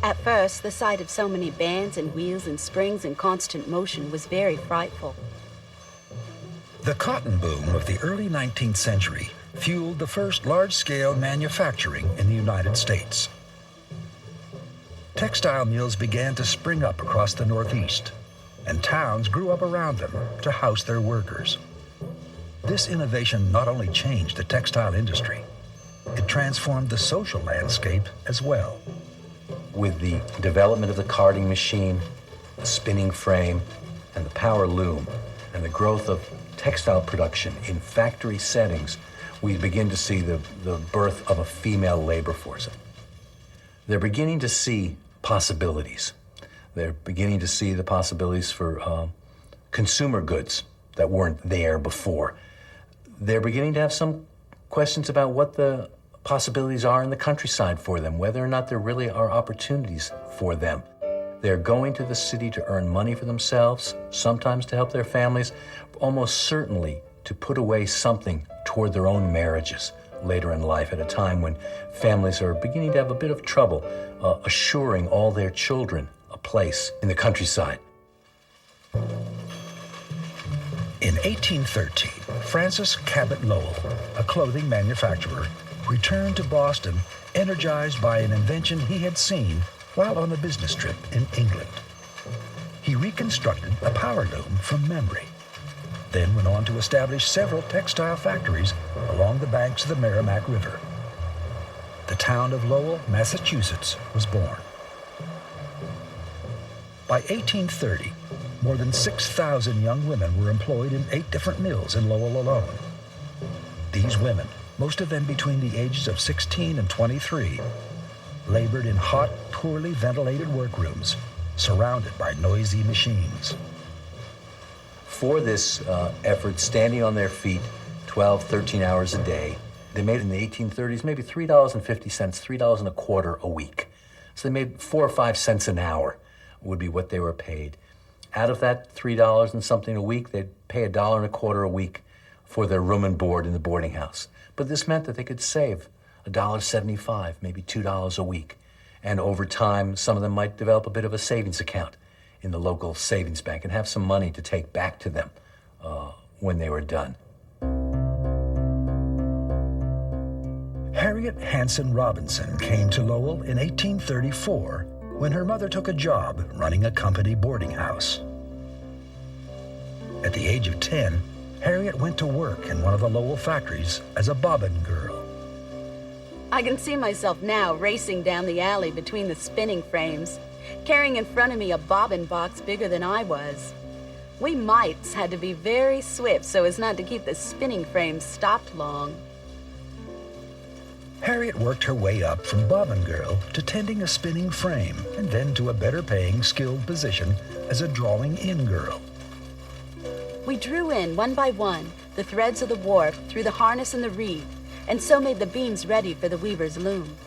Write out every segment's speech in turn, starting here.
At first, the sight of so many bands and wheels and springs in constant motion was very frightful. The cotton boom of the early 19th century fueled the first large-scale manufacturing in the United States. Textile mills began to spring up across the Northeast, and towns grew up around them to house their workers. This innovation not only changed the textile industry, it transformed the social landscape as well. With the development of the carding machine, the spinning frame, and the power loom, and the growth of textile production in factory settings, we begin to see the birth of a female labor force. They're beginning to see possibilities. They're beginning to see the possibilities for consumer goods that weren't there before. They're beginning to have some questions about what the possibilities are in the countryside for them, whether or not there really are opportunities for them. They're going to the city to earn money for themselves, sometimes to help their families, almost certainly to put away something toward their own marriages later in life, at a time when families are beginning to have a bit of trouble assuring all their children a place in the countryside. In 1813, Francis Cabot Lowell, a clothing manufacturer, returned to Boston energized by an invention he had seen while on a business trip in England. He reconstructed a power loom from memory, then went on to establish several textile factories along the banks of the Merrimack River. The town of Lowell, Massachusetts, was born. By 1830, more than 6,000 young women were employed in 8 different mills in Lowell alone. These women, most of them between the ages of 16 and 23, labored in hot, poorly ventilated workrooms, surrounded by noisy machines. For this effort, standing on their feet 12, 13 hours a day, they made in the 1830s maybe $3.50, $3.25 a week. So they made 4 or 5 cents an hour would be what they were paid. Out of that $3 and something a week, they'd pay $1.25 a week for their room and board in the boarding house. But this meant that they could save $1.75, maybe $2 a week. And over time, some of them might develop a bit of a savings account in the local savings bank and have some money to take back to them when they were done. Harriet Hanson Robinson came to Lowell in 1834 when her mother took a job running a company boarding house. At the age of 10, Harriet went to work in one of the Lowell factories as a bobbin girl. I can see myself now racing down the alley between the spinning frames, carrying in front of me a bobbin box bigger than I was. We mites had to be very swift so as not to keep the spinning frames stopped long. Harriet worked her way up from bobbin girl to tending a spinning frame and then to a better-paying, skilled position as a drawing-in girl. We drew in, one by one, the threads of the warp through the harness and the reed, and so made the beams ready for the weaver's loom.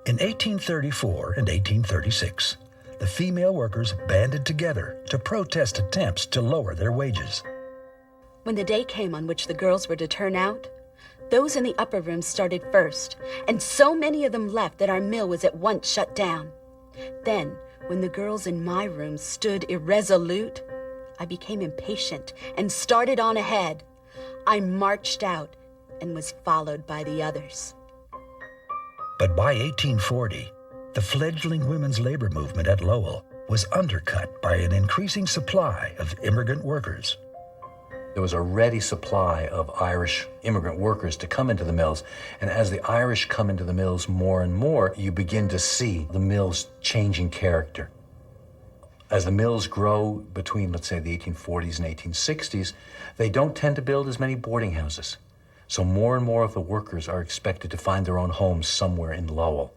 In 1834 and 1836, the female workers banded together to protest attempts to lower their wages. When the day came on which the girls were to turn out, those in the upper rooms started first, and so many of them left that our mill was at once shut down. Then, when the girls in my room stood irresolute, I became impatient and started on ahead. I marched out and was followed by the others. But by 1840, the fledgling women's labor movement at Lowell was undercut by an increasing supply of immigrant workers. There was a ready supply of Irish immigrant workers to come into the mills. And as the Irish come into the mills more and more, you begin to see the mills changing character. As the mills grow between, let's say, the 1840s and 1860s, they don't tend to build as many boarding houses. So more and more of the workers are expected to find their own homes somewhere in Lowell.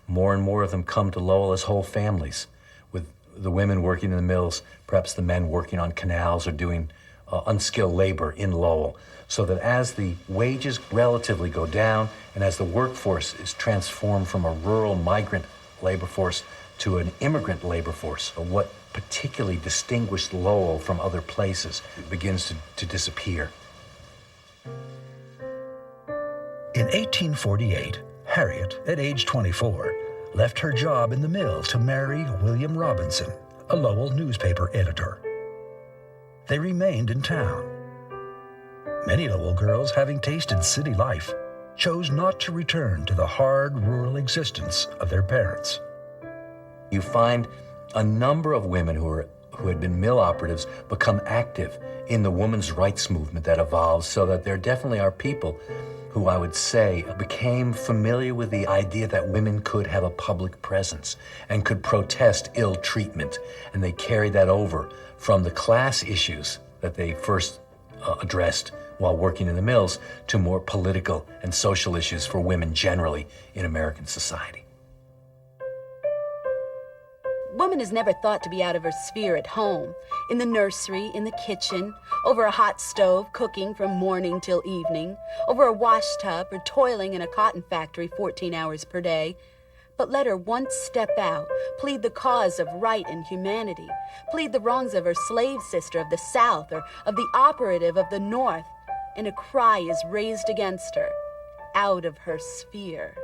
More and more of them come to Lowell as whole families, with the women working in the mills, perhaps the men working on canals or doing unskilled labor in Lowell, so that as the wages relatively go down and as the workforce is transformed from a rural migrant labor force to an immigrant labor force, what particularly distinguished Lowell from other places begins to disappear. In 1848, Harriet, at age 24, left her job in the mill to marry William Robinson, a Lowell newspaper editor. They remained in town. Many Lowell girls, having tasted city life, chose not to return to the hard rural existence of their parents. You find a number of women who had been mill operatives become active in the women's rights movement that evolved, so that there definitely are people who I would say became familiar with the idea that women could have a public presence and could protest ill treatment. And they carried that over from the class issues that they first addressed while working in the mills to more political and social issues for women generally in American society. Woman is never thought to be out of her sphere at home, in the nursery, in the kitchen, over a hot stove, cooking from morning till evening, over a wash tub, or toiling in a cotton factory 14 hours per day. But let her once step out, plead the cause of right and humanity, plead the wrongs of her slave sister of the South or of the operative of the North, and a cry is raised against her, out of her sphere.